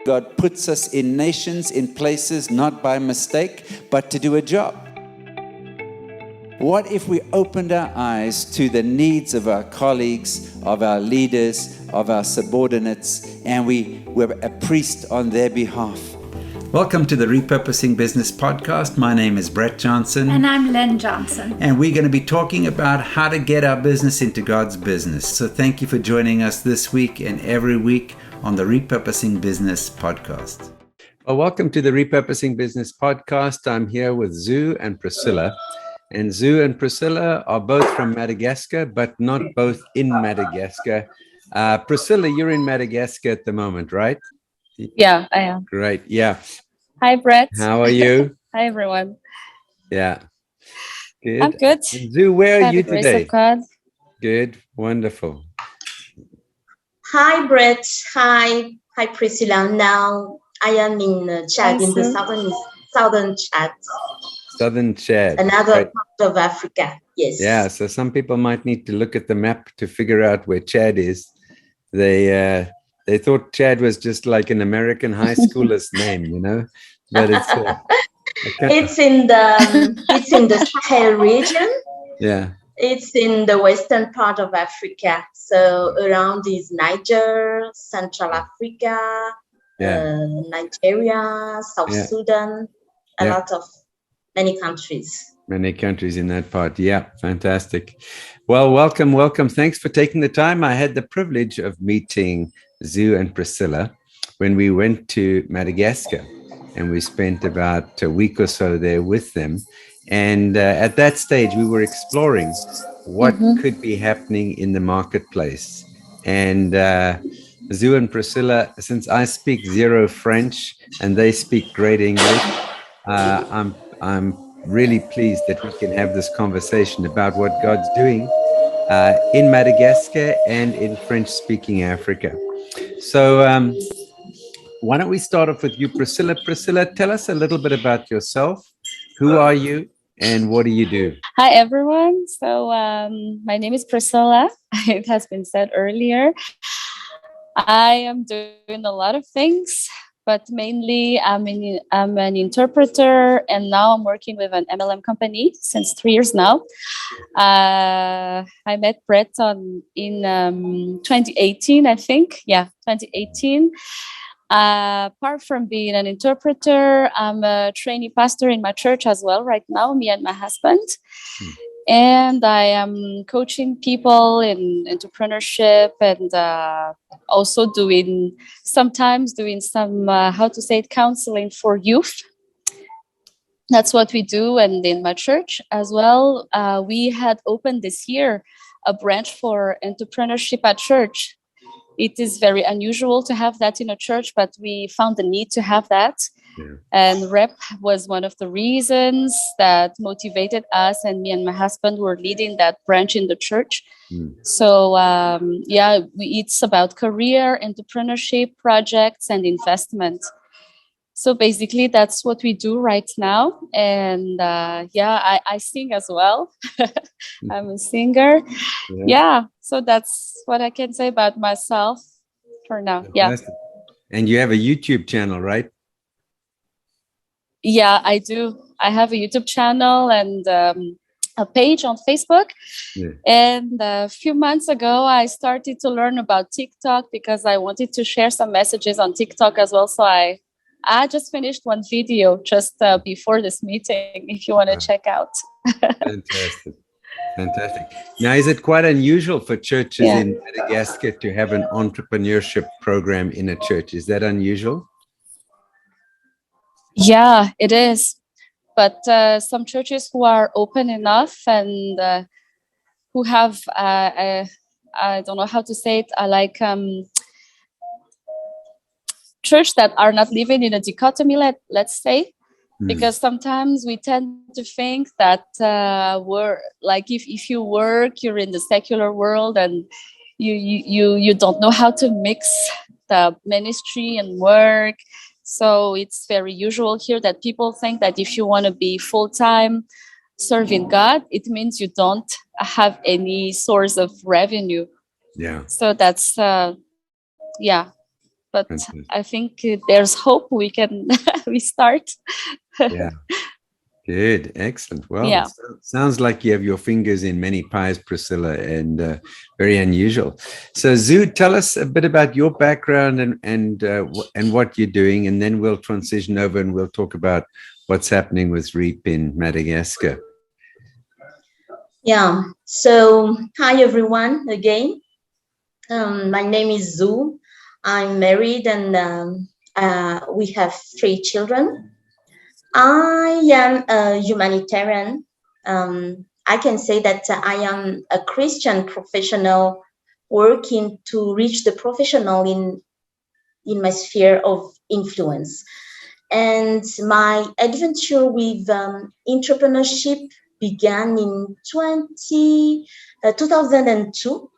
God puts us in nations, in places, not by mistake, but to do a job. What if we opened our eyes to the needs of our colleagues, of our leaders, of our subordinates, and we were a priest on their behalf? Welcome to the Repurposing Business Podcast. My name is Brett Johnson. And I'm Len Johnson. And we're going to be talking about how to get our business into God's business. So thank you for joining us this week and every week on the Repurposing Business Podcast. Well, welcome to the Repurposing Business Podcast. I'm here with Zoo and Priscilla. And Zoo and Priscilla are both from Madagascar, but not both in Madagascar. Priscilla, you're in Madagascar at the moment, right? Yeah, I am. Great. Yeah. Hi, Brett. How are you? Hi, everyone. Yeah. Good. I'm good. And Zoo, where are you today? By the grace of God. Good. Wonderful. Hi, Brett. Hi, Priscilla. Now I am in Chad, in the southern Chad. Southern Chad. Another part of Africa. Yes. Yeah. So some people might need to look at the map to figure out where Chad is. They thought Chad was just like an American high schooler's name, you know, but it's in the Sahel region. Yeah. It's in the western part of Africa. So around is Niger, Central Africa, Nigeria, South Sudan, many countries. Many countries in that part. Yeah, fantastic. Well, welcome. Thanks for taking the time. I had the privilege of meeting Zoo and Priscilla when we went to Madagascar, and we spent about a week or so there with them. And at that stage, we were exploring what could be happening in the marketplace. And Zoo and Priscilla, since I speak zero French and they speak great English, I'm really pleased that we can have this conversation about what God's doing in Madagascar and in French-speaking Africa. So why don't we start off with you, Priscilla? Priscilla, tell us a little bit about yourself. Who are you and what do you do? Hi, everyone. So my name is Priscilla. It has been said earlier. I am doing a lot of things, but mainly I'm an interpreter, and now I'm working with an MLM company since 3 years now. I met Brett in 2018, I think. Yeah, 2018. Apart from being an interpreter, I'm a trainee pastor in my church as well right now, me and my husband. And I am coaching people in entrepreneurship and also sometimes doing some, counseling for youth. That's what we do. And in my church as well, we had opened this year a branch for entrepreneurship at church. It is very unusual to have that in a church, but we found the need to have that. Yeah. And REP was one of the reasons that motivated us, and me and my husband were leading that branch in the church. So, it's about career, entrepreneurship, projects, and investment. So basically, that's what we do right now. And I sing as well. I'm a singer. Yeah. So that's what I can say about myself for now. Yeah. And you have a YouTube channel, right? Yeah, I do. I have a YouTube channel and a page on Facebook. Yeah. And a few months ago, I started to learn about TikTok because I wanted to share some messages on TikTok as well. So I just finished one video just before this meeting, if you want to check out. Fantastic. Now, is it quite unusual for churches in Madagascar to have an entrepreneurship program in a church? Is that unusual? Yeah, it is. But some churches who are open enough and who have, I don't know how to say it, church that are not living in a dichotomy, let's say, because sometimes we tend to think that we're like, if you work, you're in the secular world and you don't know how to mix the ministry and work. So it's very usual here that people think that if you want to be full-time serving God, it means you don't have any source of revenue. Yeah. So that's, but I think there's hope we can restart. Yeah. Good. Excellent. Well, sounds like you have your fingers in many pies, Priscilla, and very unusual. So, Zoo, tell us a bit about your background and what you're doing, and then we'll transition over and we'll talk about what's happening with REAP in Madagascar. Yeah. So, hi everyone again. My name is Zoo. I'm married, and we have 3 children. I am a humanitarian. I can say that I am a Christian professional working to reach the professional in my sphere of influence. And my adventure with entrepreneurship began in 2002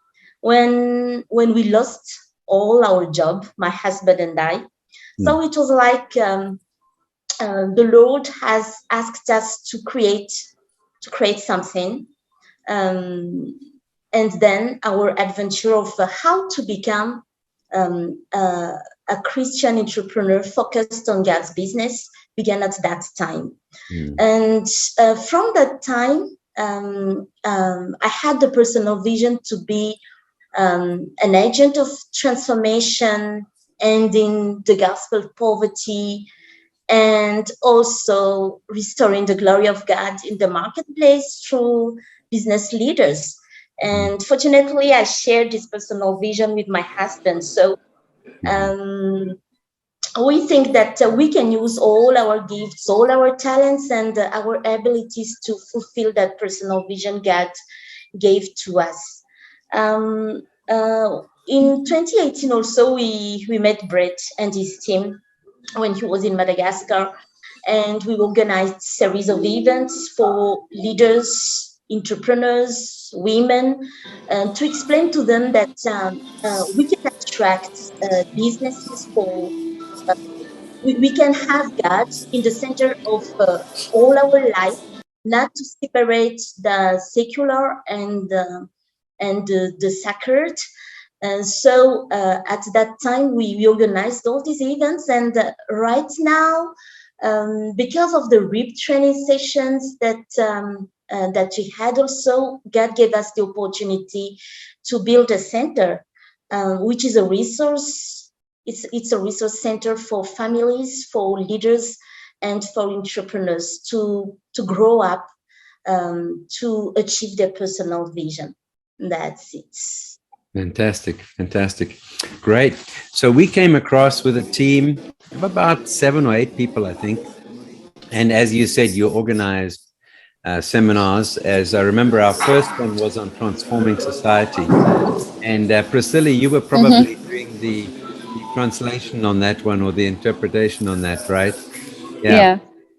when we lost all our job, my husband and I. So it was like the Lord has asked us to create something, and then our adventure of how to become a Christian entrepreneur focused on God's business began at that time. And from that time, I had the personal vision to be an agent of transformation, ending the gospel poverty, and also restoring the glory of God in the marketplace through business leaders. And fortunately, I shared this personal vision with my husband. So we think that we can use all our gifts, all our talents, and our abilities to fulfill that personal vision God gave to us. In 2018 also, we met Brett and his team when he was in Madagascar, and we organized a series of events for leaders, entrepreneurs, women, to explain to them that we can attract businesses for, we can have God in the center of all our life, not to separate the secular and the sacred. And so at that time, we organized all these events. And right now, because of the REAP training sessions that we had also, God gave us the opportunity to build a center, which is a resource. It's a resource center for families, for leaders, and for entrepreneurs to grow up, to achieve their personal vision. That's it. Fantastic. Great. So we came across with a team of about 7 or 8 people, I think. And as you said, you organized seminars. As I remember, our first one was on transforming society. And Priscilla, you were probably doing the translation on that one, or the interpretation on that, right? Yeah.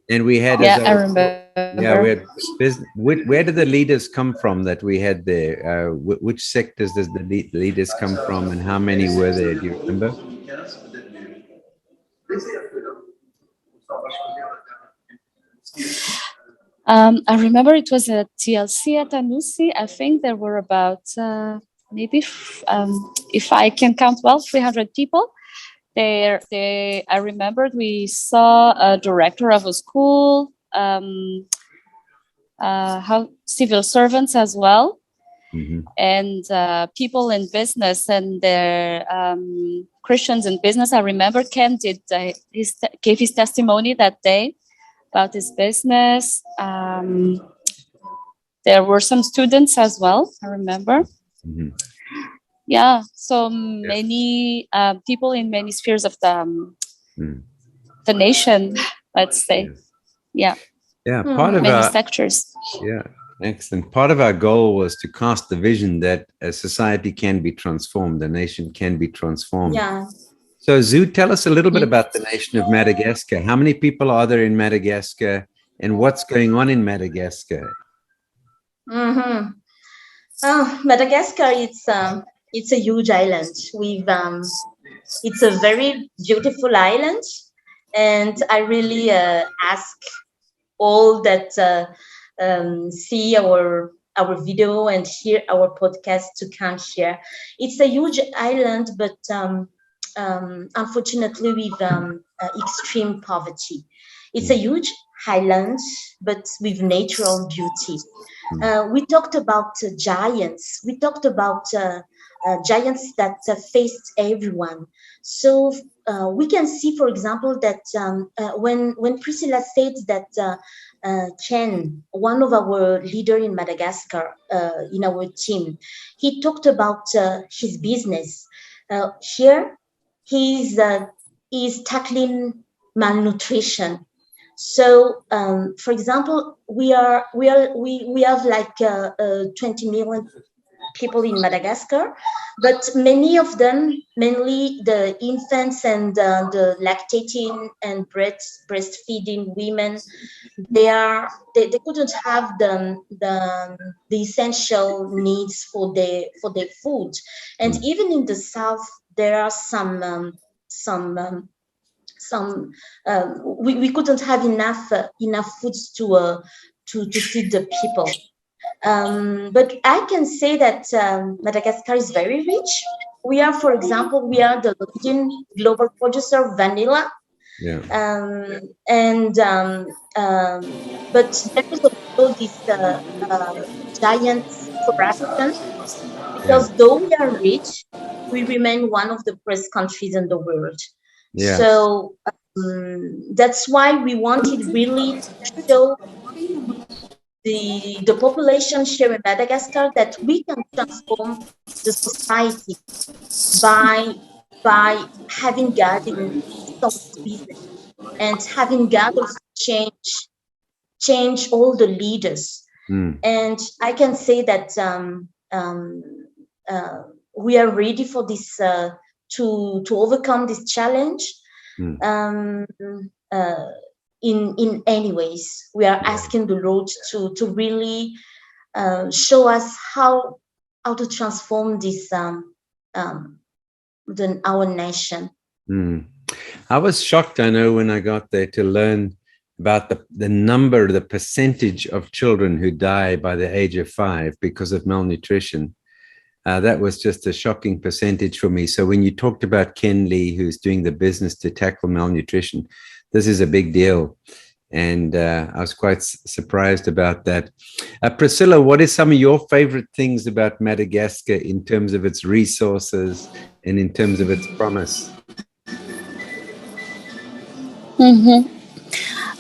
And we had, I remember. Yeah, we had business. Where did the leaders come from that we had there? Which sectors does the leaders come from, and how many were there? Do you remember? I remember it was a TLC at Anusi. I think there were about maybe, if I can count well, 300 people. I remembered we saw a director of a school, civil servants as well, and people in business, and their Christians in business. I remember Ken gave his testimony that day about his business. There were some students as well, I remember. Yeah, so many people in many spheres of the nation, let's say. Yeah. Part of many sectors. Yeah, excellent. Part of our goal was to cast the vision that a society can be transformed, a nation can be transformed. Yeah. So, Zoo, tell us a little bit about the nation of Madagascar. How many people are there in Madagascar, and what's going on in Madagascar? Madagascar, it's a huge island. It's a very beautiful island, and I really ask all that see our video and hear our podcast to come here. It's a huge island, but unfortunately, with extreme poverty. It's a huge highland, but with natural beauty. We talked about giants. We talked about giants that faced everyone. So we can see, for example, that when Priscilla said that Ken, one of our leader in Madagascar, in our team, he talked about his business. Here, he's tackling malnutrition. So, for example, we have like 20 million people in Madagascar, but many of them, mainly the infants and the lactating and breastfeeding women, they couldn't have the essential needs for their food, and even in the south there are some we couldn't have enough foods to feed the people. But I can say that Madagascar is very rich. We are, for example, we are the leading global producer of vanilla. Yeah. But there is also this giant corruption, Yeah. because though we are rich, we remain one of the poorest countries in the world. Yeah. So that's why we wanted really to show the population share in Madagascar that we can transform the society by having God in someone's business, and having God also change all the leaders. And I can say that we are ready for this to overcome this challenge. In any ways, we are asking the Lord to really show us how to transform this our nation. I was shocked, I know, when I got there to learn about the percentage of children who die by the age of 5 because of malnutrition. That was just a shocking percentage for me. So when you talked about Ken Lee, who's doing the business to tackle malnutrition, this is a big deal. And I was quite surprised about that. Priscilla, what is some of your favorite things about Madagascar in terms of its resources and in terms of its promise?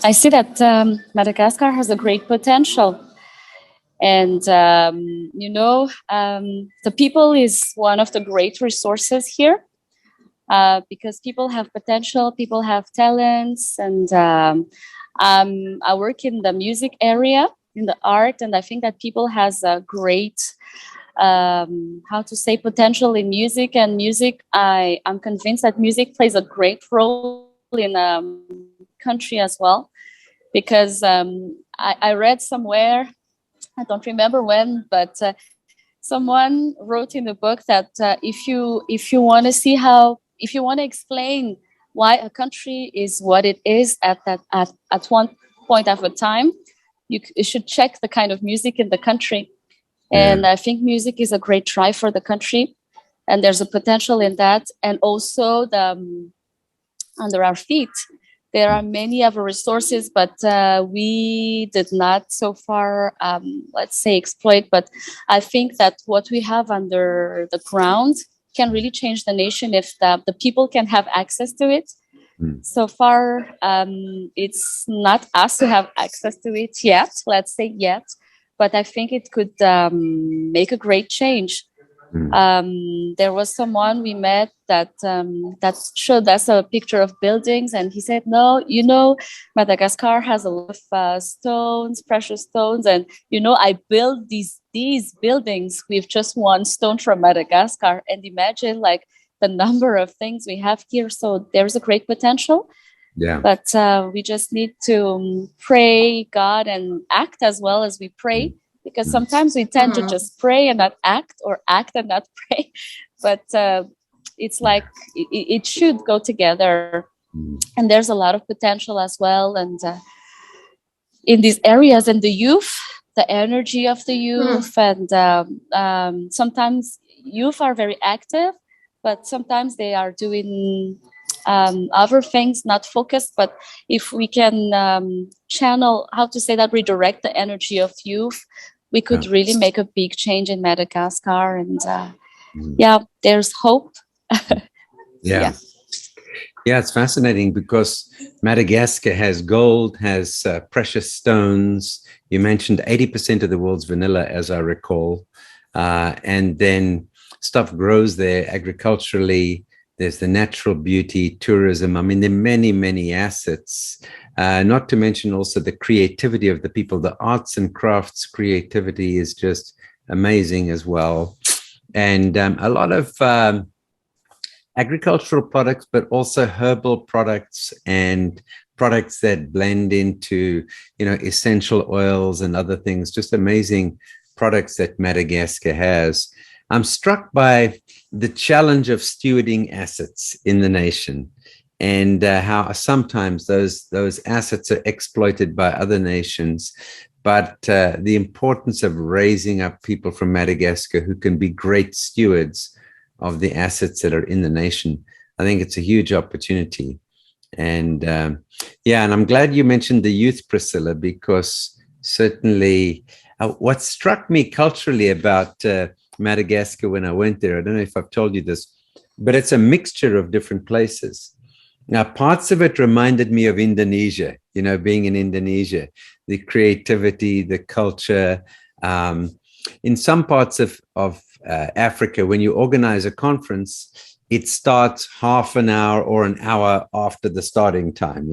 I see that Madagascar has a great potential. And, the people is one of the great resources here, because people have potential, people have talents. And I work in the music area, in the art, and I think that people has a great, potential in music. And music, I'm convinced that music plays a great role in country as well, because I read somewhere, I don't remember when, but someone wrote in the book that if you want to see if you want to explain why a country is what it is at one point of a time, you should check the kind of music in the country. And I think music is a great drive for the country, and there's a potential in that. And also under our feet, there are many other resources, but we did not so far, exploit. But I think that what we have under the ground can really change the nation if the people can have access to it. So far, it's not us who have access to it yet, let's say yet, but I think it could make a great change. There was someone we met that showed us a picture of buildings, and he said, "No, Madagascar has a lot of stones, precious stones, and I built these buildings with just one stone from Madagascar." And imagine like the number of things we have here. So there's a great potential. Yeah. But we just need to pray God and act as well as we pray. Because sometimes we tend to just pray and not act, or act and not pray. But it's like it should go together. And there's a lot of potential as well. And in these areas, and the youth, the energy of the youth, and sometimes youth are very active, but sometimes they are doing other things, not focused. But if we can channel, how to say that, redirect the energy of youth, we could really make a big change in Madagascar. And yeah, there's hope. Yeah. Yeah, it's fascinating because Madagascar has gold, has precious stones. You mentioned 80% of the world's vanilla, as I recall. And then stuff grows there agriculturally. There's the natural beauty, tourism. I mean, there are many, many assets, not to mention also the creativity of the people. The arts and crafts creativity is just amazing as well. And a lot of agricultural products, but also herbal products and products that blend into, essential oils and other things. Just amazing products that Madagascar has. I'm struck by the challenge of stewarding assets in the nation and how sometimes those assets are exploited by other nations. But the importance of raising up people from Madagascar who can be great stewards of the assets that are in the nation. I think it's a huge opportunity. And and I'm glad you mentioned the youth, Priscilla, because certainly what struck me culturally about Madagascar when I went there, I don't know if I've told you this, but it's a mixture of different places. Now, parts of it reminded me of Indonesia, being in Indonesia, the creativity, the culture. In some parts of Africa, when you organize a conference, it starts half an hour or an hour after the starting time,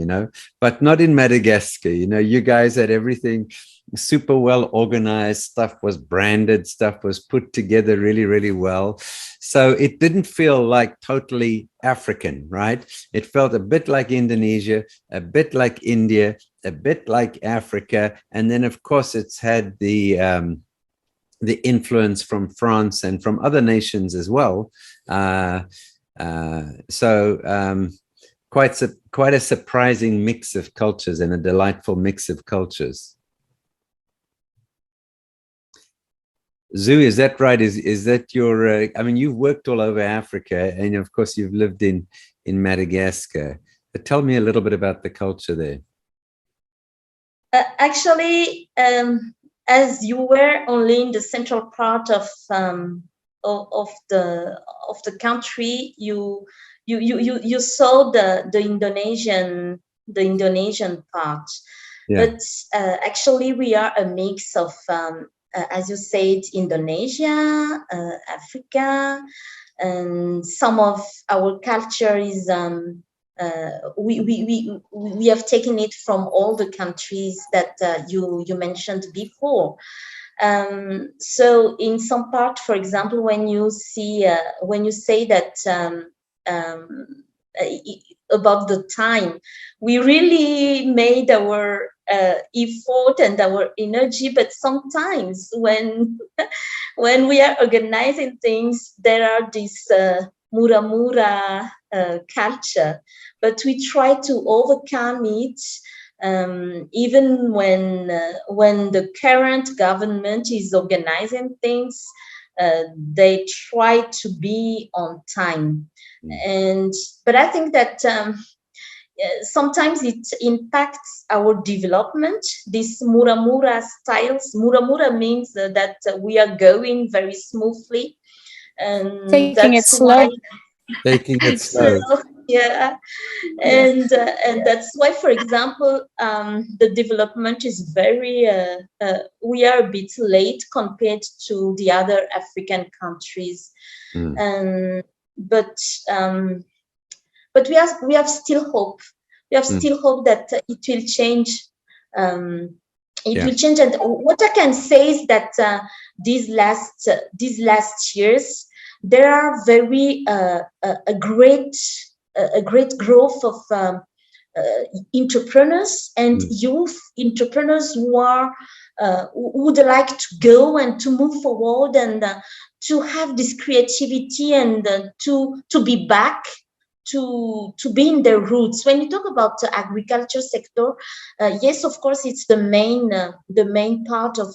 but not in Madagascar. You guys had everything super well organized. Stuff was branded, stuff was put together really, really well. So it didn't feel like totally African, right? It felt a bit like Indonesia, a bit like India, a bit like Africa. And then, of course, it's had the influence from France and from other nations as well. Quite a surprising mix of cultures and a delightful mix of cultures. Zoo, is that right? Is that your? I mean, you've worked all over Africa, and of course, you've lived in Madagascar. But tell me a little bit about the culture there. Actually, as you were only in the central part of the country, you saw the Indonesian part. Yeah. But actually, we are a mix of, as you said, Indonesia, Africa, and some of our culture is. We have taken it from all the countries that you mentioned before. So in some part, for example, when you say that about the time, we really made our effort and our energy, but sometimes when we are organizing things, there are these mura-mura culture, but we try to overcome it. Even when the current government is organizing things, they try to be on time. But I think that sometimes it impacts our development. These mura-mura styles. Mura-mura means that we are going very smoothly, and taking it slow. Taking it slow. Yeah, and that's why, for example, the development is very. We are a bit late compared to the other African countries, but we have still hope. We have still hope that it will change. It will change, and what I can say is that these last years, there are very a great growth of entrepreneurs and youth entrepreneurs who would like to go and to move forward and to have this creativity and to be back. To be in their roots. When you talk about the agriculture sector, yes, of course, it's the main part of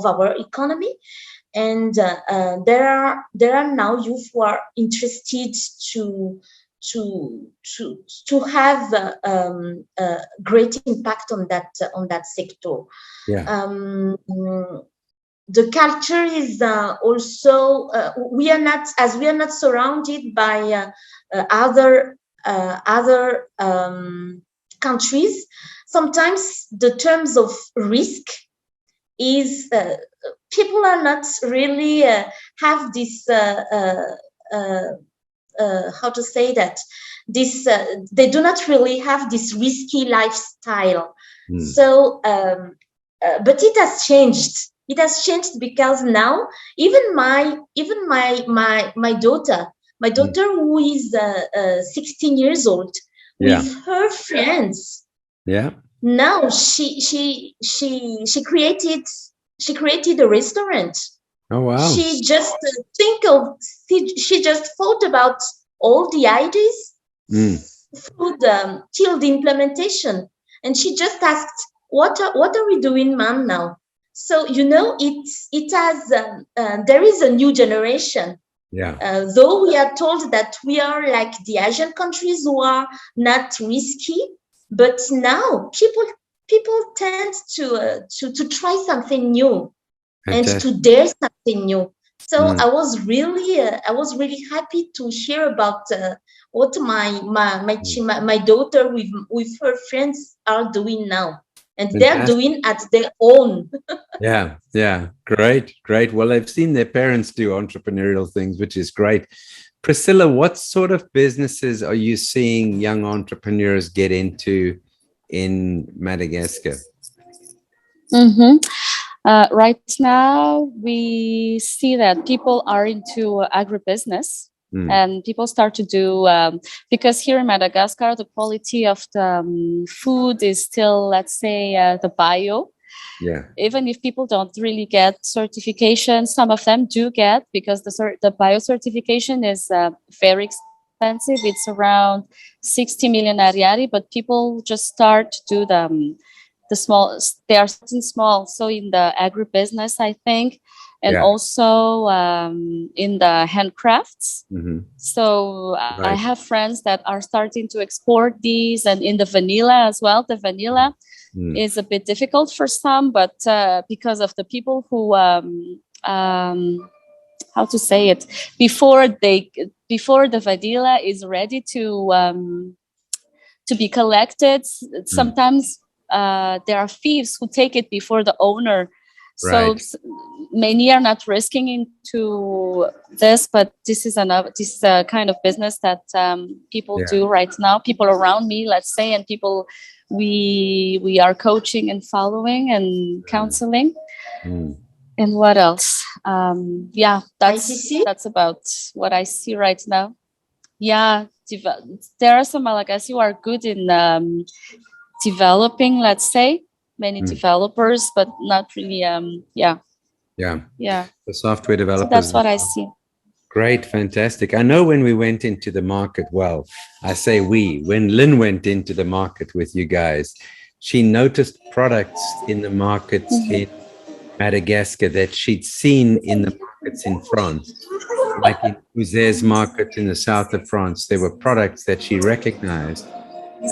our economy. and there are now youth who are interested to have a great impact on that sector. Yeah. The culture is also we are not surrounded by other countries. Sometimes the terms of risk is people are not really have this how to say that this they do not really have this risky lifestyle. So but it has changed. It has changed because now even my daughter who is 16 years old, with her friends, now she created a restaurant. Oh wow. She just she just thought about all the ideas till the implementation, and she just asked, what are we doing, mom, now? So it has there is a new generation. Though we are told that we are like the Asian countries who are not risky, but now people tend to try something new. Fantastic. And to dare something new. So I was really happy to hear about what my daughter with her friends are doing now, and fantastic. They're doing at their own. Yeah, great. Well, I've seen their parents do entrepreneurial things, which is great. Priscilla, what sort of businesses are you seeing young entrepreneurs get into in Madagascar? Right now, we see that people are into agribusiness, and people start to do, because here in Madagascar, the quality of the food is still, let's say, the bio. Even if people don't really get certification, some of them do get, because the bio certification is very expensive. It's around 60 million ariary, but people just start to do the small, they are starting small. So in the agribusiness, I think, and also in the handcrafts. So I have friends that are starting to export these, and in the vanilla as well. The vanilla is a bit difficult for some, but because of the people who, how to say it, before the vanilla is ready to be collected, sometimes there are thieves who take it before the owner. So many are not risking into this, but this is a kind of business that people do right now. People around me, let's say, and people we are coaching and following and counseling. And what else? That's about what I see right now. There are some Malagasy who are good in developing, let's say, many developers, but not really. The software developers. So that's what I see. Great, fantastic. I know when we went into the market, well, I say when Lynn went into the market with you guys, she noticed products in the markets in Madagascar that she'd seen in the markets in France. Like in Uzès market in the south of France, there were products that she recognized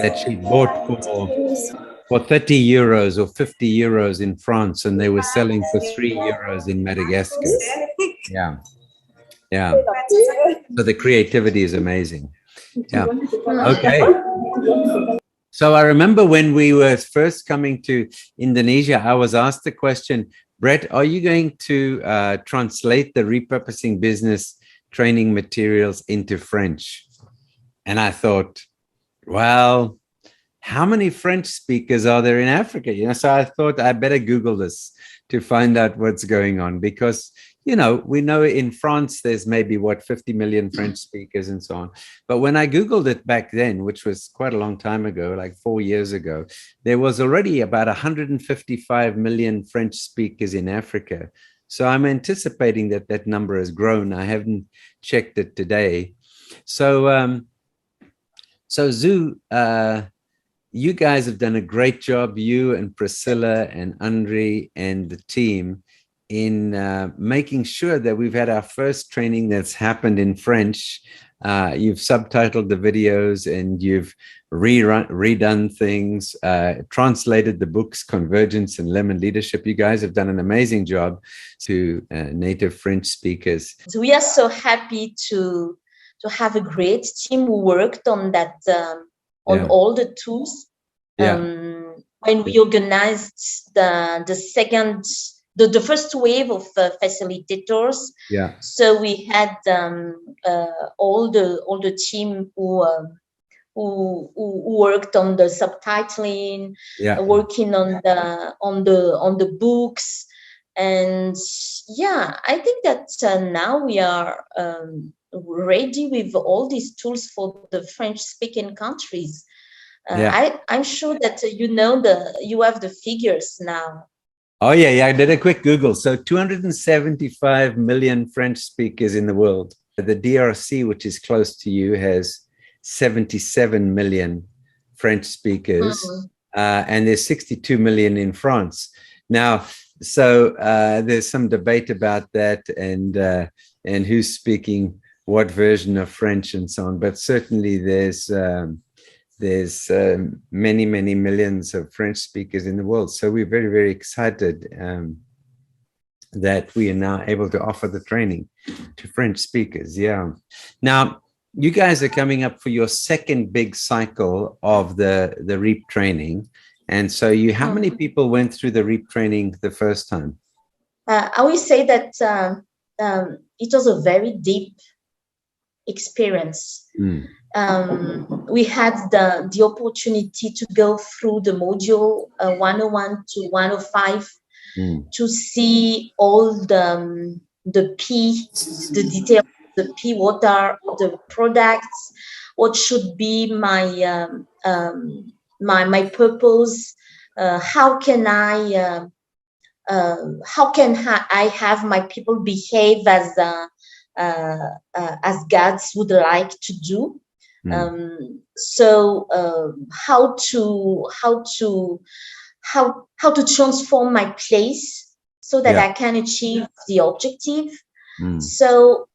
that she bought for 30 euros or 50 euros in France, and they were selling for 3 euros in Madagascar. So the creativity is amazing. Okay. So I remember when we were first coming to Indonesia, I was asked the question, Brett, are you going to translate the repurposing business training materials into French? And I thought, well, how many French speakers are there in Africa? So I thought I better Google this to find out what's going on, because, we know in France, there's maybe 50 million French speakers and so on. But when I Googled it back then, which was quite a long time ago, like 4 years ago, there was already about 155 million French speakers in Africa. So I'm anticipating that number has grown. I haven't checked it today. So, Zoo, you guys have done a great job, you and Priscilla and Andre and the team, making sure that we've had our first training that's happened in French. You've subtitled the videos and you've redone things, translated the books Convergence and Lemon Leadership. You guys have done an amazing job to native French speakers. So we are so happy to have a great team who worked on that, on all the tools. When we organized the first wave of facilitators, so we had all the team who worked on the subtitling, working on the books, and I think that now we are ready with all these tools for the French-speaking countries. I'm sure that you have the figures now. Oh, yeah. I did a quick Google. So 275 million French speakers in the world. The DRC, which is close to you, has 77 million French speakers, and there's 62 million in France. Now, so there's some debate about that and who's speaking what version of French and so on. But certainly there's many millions of French speakers in the world. So we're very, very excited that we are now able to offer the training to French speakers. Now, you guys are coming up for your second big cycle of the REAP training. And so how many people went through the REAP training the first time? I will say that it was a very deep experience. We had the opportunity to go through the module 101 to 105 to see all the details, the P, what are the products, what should be my my purpose, how can I have my people behave as gods would like to do. So how to transform my place so that I can achieve the objective. So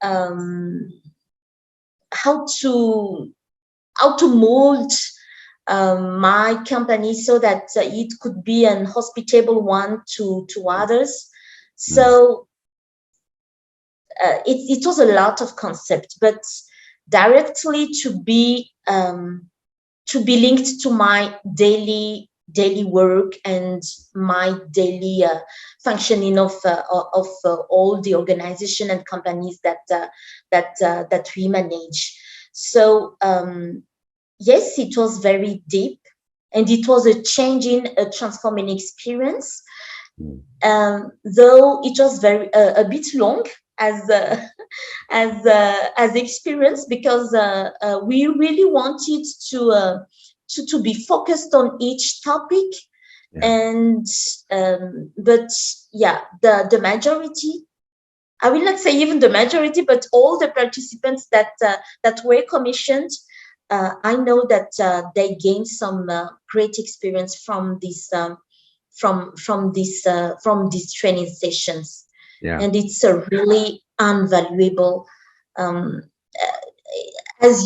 how to mold my company so that it could be an hospitable one to others. So it was a lot of concept, but directly to be linked to my daily work and my daily functioning of all the organization and companies that we manage. So yes, it was very deep, and it was a transforming experience. Though it was a bit long as experience, because we really wanted to be focused on each topic, and but the majority, I will not say even the majority, but all the participants that were commissioned, I know that they gained some great experience from these training sessions. And it's a really invaluable. As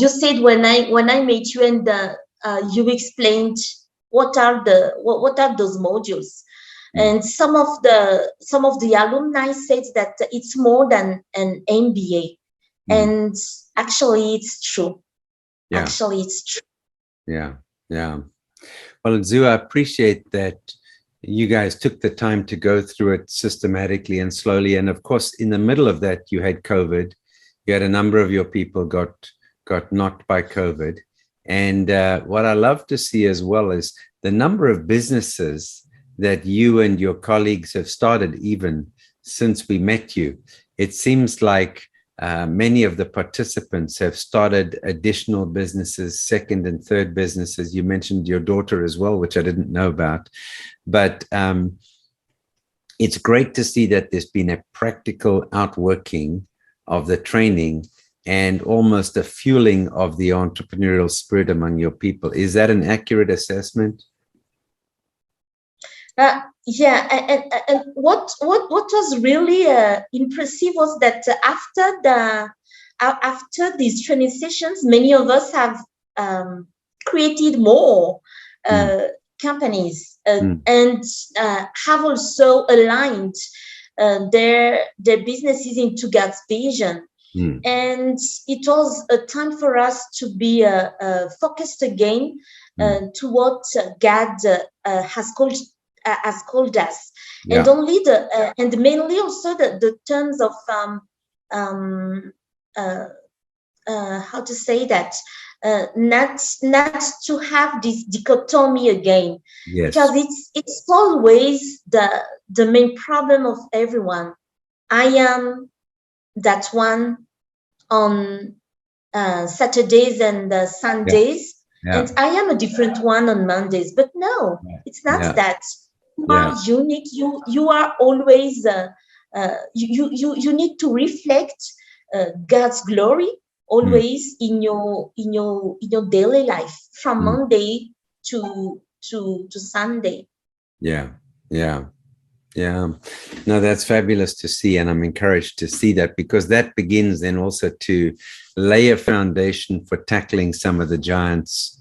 you said, when I met you and you explained what are those modules, and some of the alumni said that it's more than an MBA, and actually it's true. Actually, it's true. Well, Zu, I appreciate that you guys took the time to go through it systematically and slowly. And of course, in the middle of that, you had COVID. You had a number of your people got knocked by COVID. And what I love to see as well is the number of businesses that you and your colleagues have started even since we met you. It seems like many of the participants have started additional businesses, second and third businesses. You mentioned your daughter as well, which I didn't know about. But it's great to see that there's been a practical outworking of the training and almost a fueling of the entrepreneurial spirit among your people. Is that an accurate assessment? Yeah, and what was really impressive was that after these training sessions, many of us have created more Mm. uh, companies Mm. and have also aligned their businesses into God's vision. Mm. And it was a time for us to be focused again Mm. to what God has called us, and Yeah. only the and mainly also the terms of um, uh, how to say that, not to have this dichotomy again, because Yes. it's always the main problem of everyone. I am that one on Saturdays and Yeah. Sundays, Yeah. and I am a different one on Mondays. But no, Yeah. it's not Yeah. that. You are Yeah. unique. You are always you need to reflect God's glory Mm. always in your daily life from Mm. Monday to Sunday. Yeah. Yeah. Yeah. No, that's fabulous to see. And I'm encouraged to see that, because that begins then also to lay a foundation for tackling some of the giants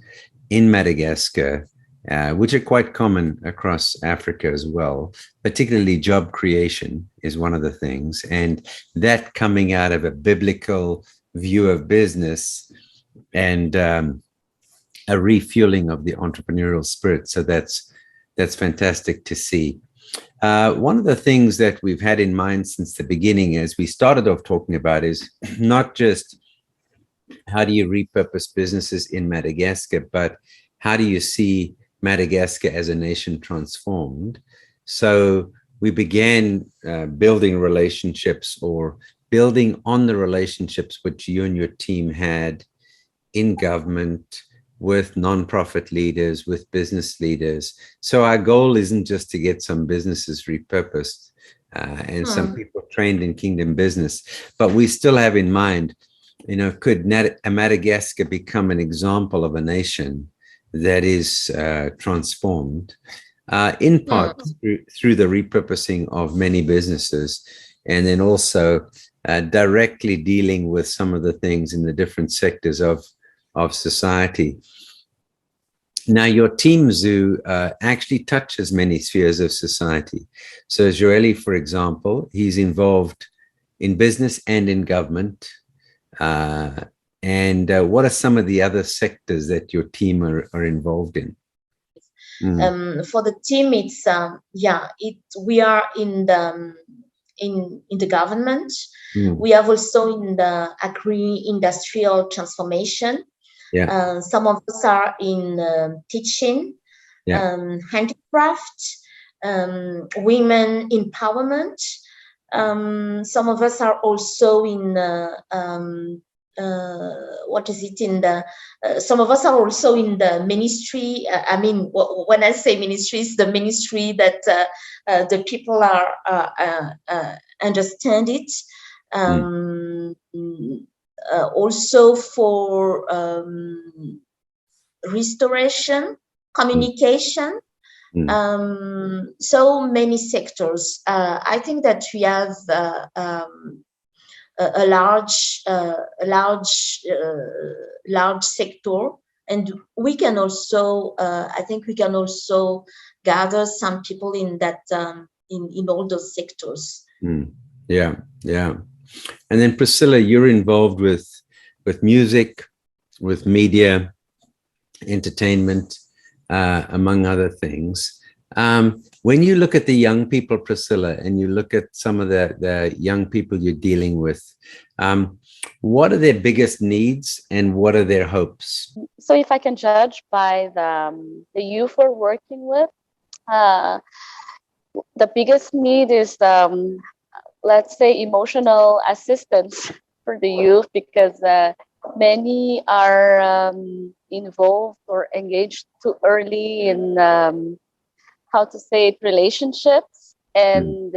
in Madagascar, which are quite common across Africa as well. Particularly job creation is one of the things. And that coming out of a biblical view of business, and a refueling of the entrepreneurial spirit. So that's fantastic to see. One of the things that we've had in mind since the beginning, as we started off talking about, is not just how do you repurpose businesses in Madagascar, but how do you see Madagascar as a nation transformed? So we began building relationships, or building on the relationships which you and your team had in government, with nonprofit leaders, with business leaders. So our goal isn't just to get some businesses repurposed and some people trained in kingdom business, but we still have in mind, could Madagascar become an example of a nation that is transformed, in part through the repurposing of many businesses, and then also directly dealing with some of the things in the different sectors of society. Now, your team, Zoo, actually touches many spheres of society. So Joeli, for example, he's involved in business and in government. And what are some of the other sectors that your team are involved in? For the team, it's we are in the government. We have also in the agri-industrial transformation. Yeah. Some of us are in teaching, Yeah. handicraft, women empowerment. Some of us are also in what is it in the some of us are also in the ministry. I mean, when I say ministry, it's the ministry that the people are understand it. Also for restoration, communication, so many sectors. I think that we have a large sector, and we can also I think we can also gather some people in that in all those sectors. Yeah, yeah. And then Priscilla, you're involved with music, with media, entertainment, among other things. When you look at the young people, Priscilla, and you look at some of the young people you're dealing with, what are their biggest needs and what are their hopes? So if I can judge by the youth we're working with, the biggest need is, let's say, emotional assistance for the youth, because many are involved or engaged too early in how to say it, relationships, and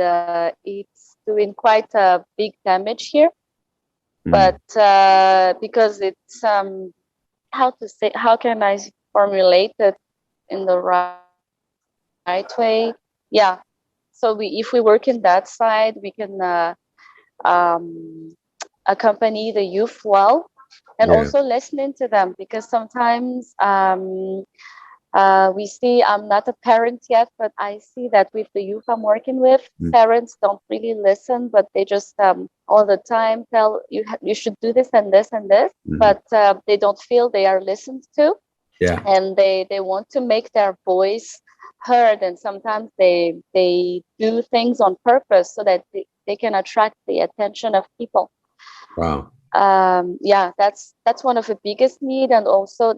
it's doing quite a big damage here. But because it's how can I formulate it in the right way? yeah. So if we work in that side, we can um, accompany the youth well, and Yeah. also listening to them, because sometimes we see, I'm not a parent yet, but I see that with the youth I'm working with, parents don't really listen, but they just all the time tell you you should do this and this and this, but they don't feel they are listened to. Yeah. And they want to make their voice heard, and sometimes they do things on purpose so that they can attract the attention of people. Wow. Yeah, that's one of the biggest need, and also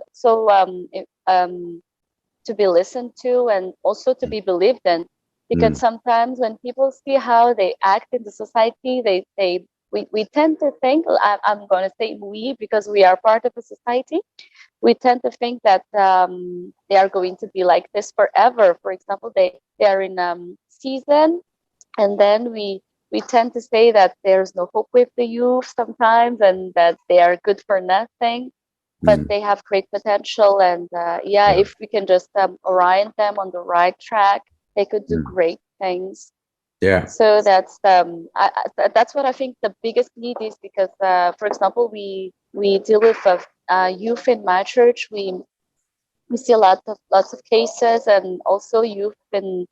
to be listened to and also to be believed in, because sometimes when people see how they act in the society, we tend to think, I'm going to say we, because we are part of a society, we tend to think that they are going to be like this forever. For example, they are in season, and then we tend to say that there's no hope with the youth sometimes, and that they are good for nothing, but they have great potential. And yeah, if we can just orient them on the right track, they could do great things. Yeah. So that's what I think the biggest need is, because for example, we deal with youth in my church. We see lots of cases, and also youth in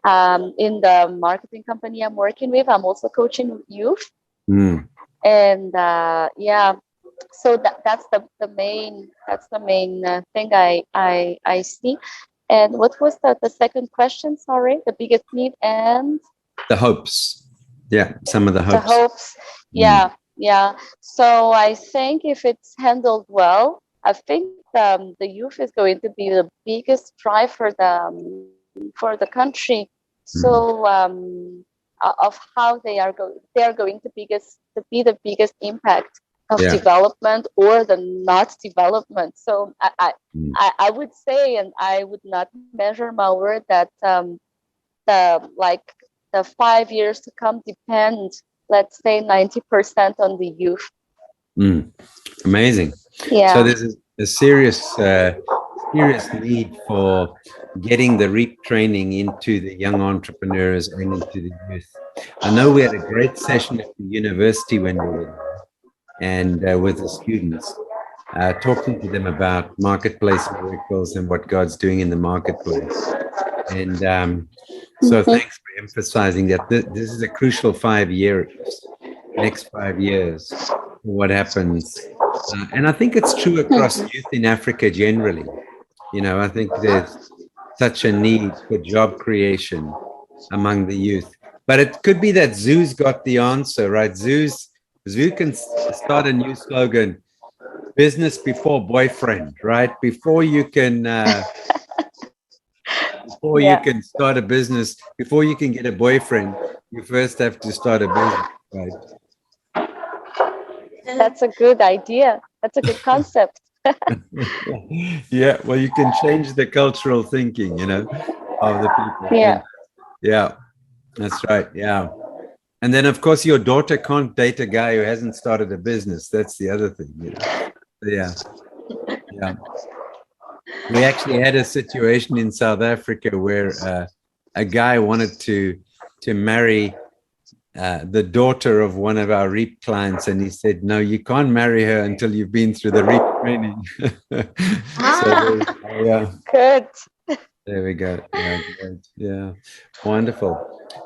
the marketing company I'm working with. I'm also coaching youth, and yeah. So that's the main thing I see. And what was the second question? Sorry, the biggest need and the hopes. Yeah, some of the hopes. The hopes. Yeah. So I think if it's handled well, I think the youth is going to be the biggest drive for the country. So of how they are going to be the biggest impact of development or the not development. So I would say, and I would not measure my word, that the 5 years to come depend, let's say, 90% on the youth. Amazing. Yeah. So there's a serious need for getting the REAP training into the young entrepreneurs and into the youth. I know we had a great session at the university when we were there, and with the students, talking to them about marketplace miracles and what God's doing in the marketplace. And so thanks for emphasizing that this is a crucial 5 years, next 5 years, what happens. And I think it's true across youth in Africa generally. You know, I think there's such a need for job creation among the youth. But it could be that Zoo's got the answer, right? Zoo can start a new slogan: business before boyfriend, right? Before you can you can start a business, before you can get a boyfriend, you first have to start a business, right? That's a good idea. That's a good concept. Yeah, well, you can change the cultural thinking, you know, of the people. Yeah, that's right. Yeah. And then, of course, your daughter can't date a guy who hasn't started a business. That's the other thing, you know. Yeah. We actually had a situation in South Africa where a guy wanted to marry the daughter of one of our REAP clients, and he said, "No, you can't marry her until you've been through the REAP training." Good. There we go. Yeah, wonderful.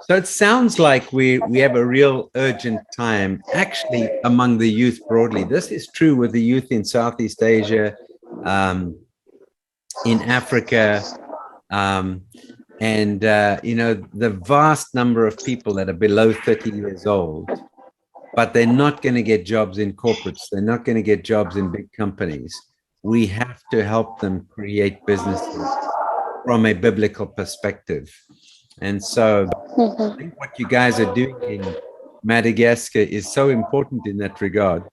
So it sounds like we have a real urgent time, actually, among the youth broadly. This is true with the youth in Southeast Asia, in Africa, and you know, the vast number of people that are below 30 years old, but they're not going to get jobs in corporates. They're not going to get jobs in big companies. We have to help them create businesses from a biblical perspective. And so I think what you guys are doing in Madagascar is so important in that regard.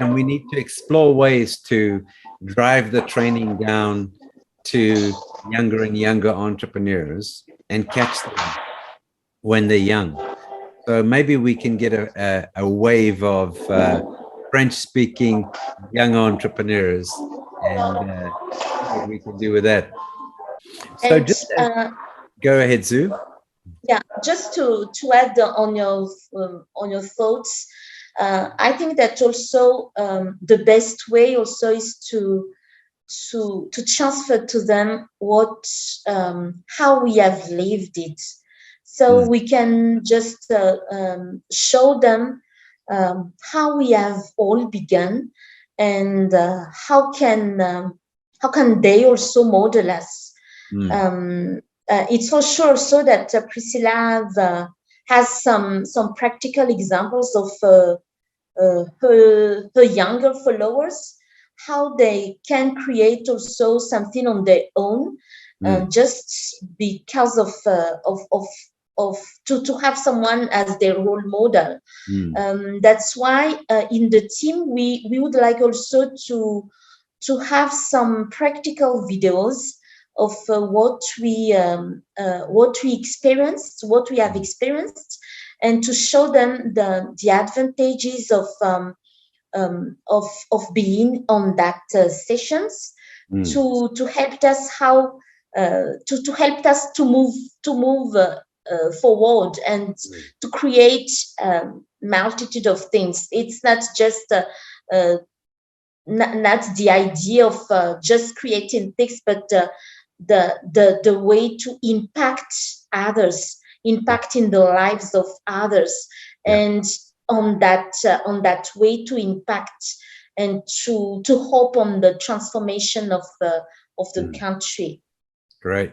And we need to explore ways to drive the training down to younger and younger entrepreneurs and catch them when they're young. So maybe we can get a wave of French-speaking young entrepreneurs, and see what we can do with that. So and Go ahead, Zoo. Yeah, just to add on your thoughts, I think that also the best way also is to transfer to them what how we have lived it, so we can just show them how we have all begun, and how can they also model us. It's for sure so that Priscilla has some practical examples of her younger followers, how they can create also something on their own, just because of to have someone as their role model. That's why in the team we would like also to have some practical videos of what we experienced, what we have experienced, and to show them the advantages of being on that sessions, to help us how to help us to move forward, and to create multitude of things. It's not just not the idea of just creating things, but the way to impact others, impacting the lives of others, and on that way to impact and to hope on the transformation of the country. Great.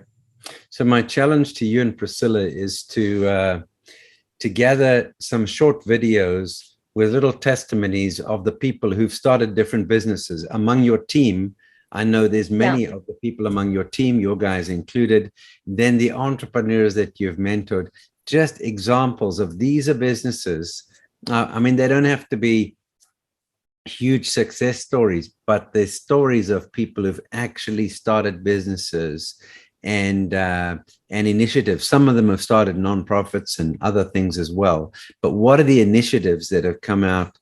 So my challenge to you and Priscilla is to gather some short videos with little testimonies of the people who've started different businesses among your team. I know there's many of the people among your team, your guys included, then the entrepreneurs that you've mentored, just examples of these are businesses. I mean, they don't have to be huge success stories, but they're stories of people who've actually started businesses and initiatives. Some of them have started nonprofits and other things as well. But what are the initiatives that have come out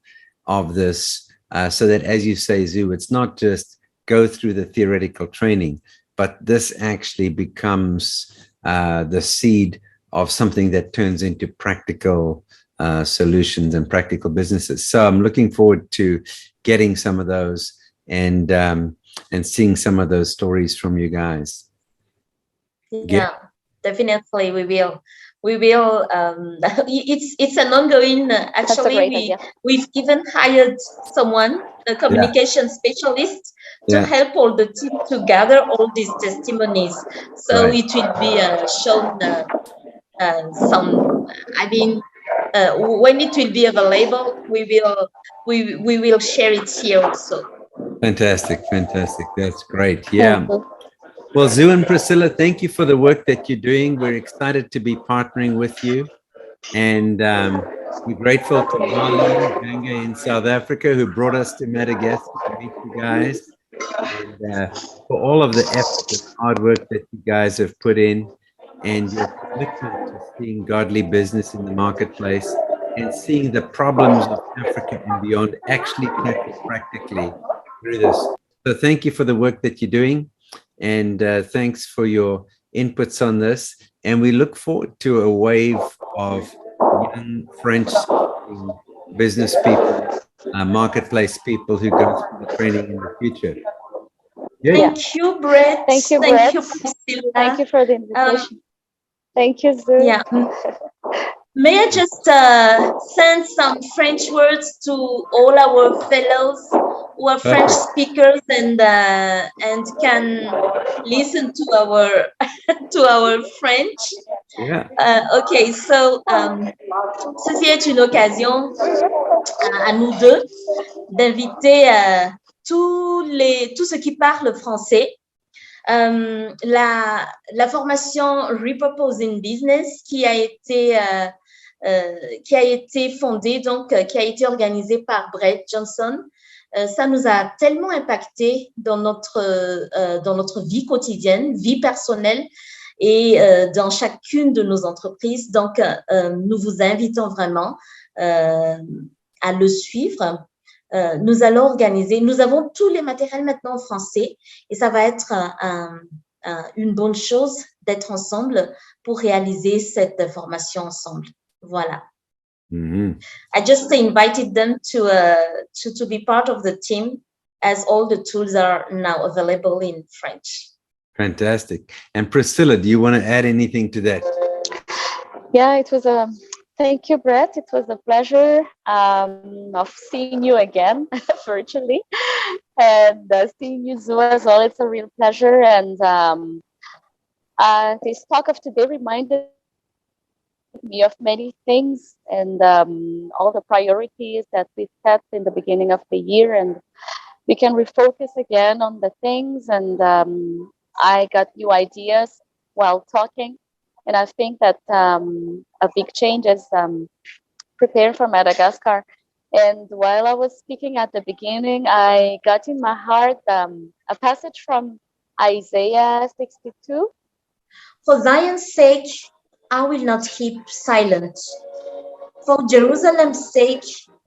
of this, so that, as you say, Zoo, it's not just go through the theoretical training, but this actually becomes the seed of something that turns into practical solutions and practical businesses. So I'm looking forward to getting some of those and seeing some of those stories from you guys. Yeah, definitely we will. It's an ongoing. Actually, we've even hired someone, a communication specialist, to help all the team to gather all these testimonies. So it will be shown some. I mean, when it will be available, we will share it here also. Fantastic. That's great. Yeah. Well, Zoo and Priscilla, thank you for the work that you're doing. We're excited to be partnering with you. And we're grateful to Mali Ganga in South Africa, who brought us to Madagascar to meet you guys. And for all of the effort and hard work that you guys have put in, and your commitment to seeing godly business in the marketplace and seeing the problems of Africa and beyond actually tackled practically through this. So thank you for the work that you're doing. And thanks for your inputs on this. And we look forward to a wave of young French business people, marketplace people who go through the training in the future. Thank you, Brett. Thank you, Brett. Thank you, Priscilla. Thank you for the invitation. Thank you, Zoo. Yeah. May I just send some French words to all our fellows who are French speakers and can listen to our French? Okay, so ceci est une occasion à nous deux d'inviter tous ceux qui parlent français. La formation Repurposing Business qui a été fondée, donc qui a été organisée par Brett Johnson, ça nous a tellement impacté dans notre vie quotidienne, vie personnelle et dans chacune de nos entreprises. Donc, nous vous invitons vraiment à le suivre. Nous allons organiser, nous avons tous les matériels maintenant en français et ça va être une bonne chose d'être ensemble pour réaliser cette formation ensemble. Voilà. Mm-hmm. I just invited them to be part of the team, as all the tools are now available in French. Fantastic. And Priscilla, do you want to add anything to that? Yeah, it was a thank you, Brett. It was a pleasure of seeing you again virtually, and seeing you, Zoo, as well. It's a real pleasure. And this talk of today reminded me of many things and all the priorities that we set in the beginning of the year, and we can refocus again on the things. And I got new ideas while talking, and I think that a big change is preparing for Madagascar. And while I was speaking at the beginning, I got in my heart a passage from Isaiah 62. For Zion's sake, I will not keep silent. For Jerusalem's sake,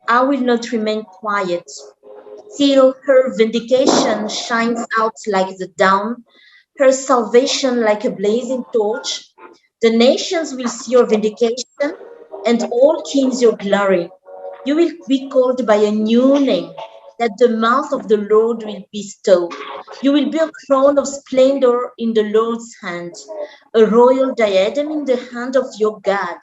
I will not remain quiet till her vindication shines out like the dawn, her salvation like a blazing torch. The nations will see your vindication, and all kings your glory. You will be called by a new name that the mouth of the Lord will bestow. You will be a crown of splendor in the Lord's hand, a royal diadem in the hand of your God.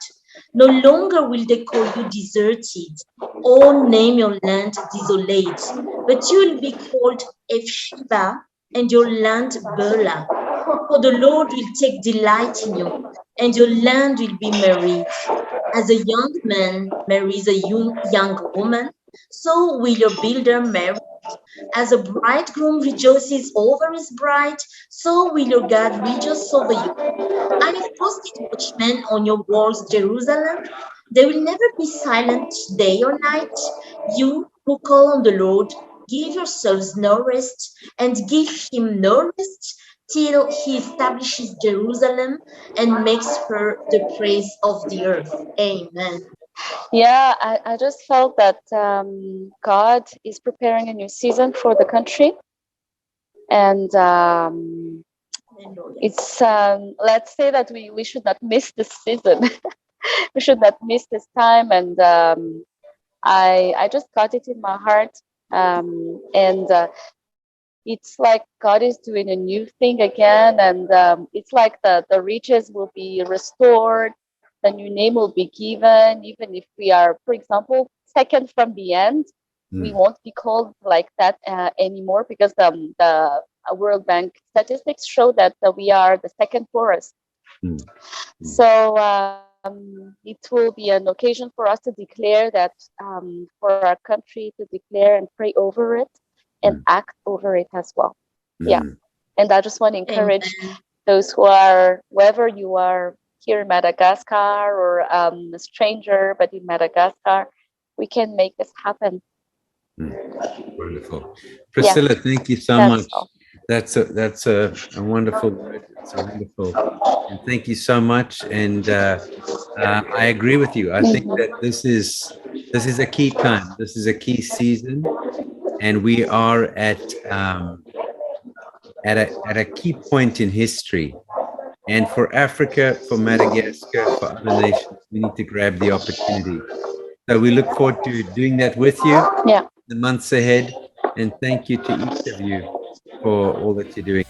No longer will they call you deserted or name your land desolate, but you will be called Ephsheba and your land Beulah. For the Lord will take delight in you, and your land will be married. As a young man marries a young woman, so will your builder marry. As a bridegroom rejoices over his bride, so will your God rejoice over you. I have posted watchmen on your walls, Jerusalem. They will never be silent day or night. You who call on the Lord, give yourselves no rest, and give him no rest till he establishes Jerusalem and makes her the praise of the earth. Amen. Yeah, I just felt that God is preparing a new season for the country. And it's, let's say that we should not miss this season. We should not miss this time. And I just got it in my heart. And it's like God is doing a new thing again. And it's like the riches will be restored. The new name will be given, even if we are, for example, second from the end. We won't be called like that anymore, because the World Bank statistics show that we are the second poorest. So it will be an occasion for us to declare that, for our country, to declare and pray over it and act over it as well. Yeah. And I just want to encourage those who are, wherever you are, here in Madagascar or a stranger, but in Madagascar, we can make this happen. Wonderful. Priscilla, thank you so much. That's a wonderful word. It's a wonderful, and thank you so much. And I agree with you. I think that this is a key time. This is a key season, and we are at a key point in history. And for Africa, for Madagascar, for other nations, we need to grab the opportunity. So we look forward to doing that with you the months ahead. And thank you to each of you for all that you're doing.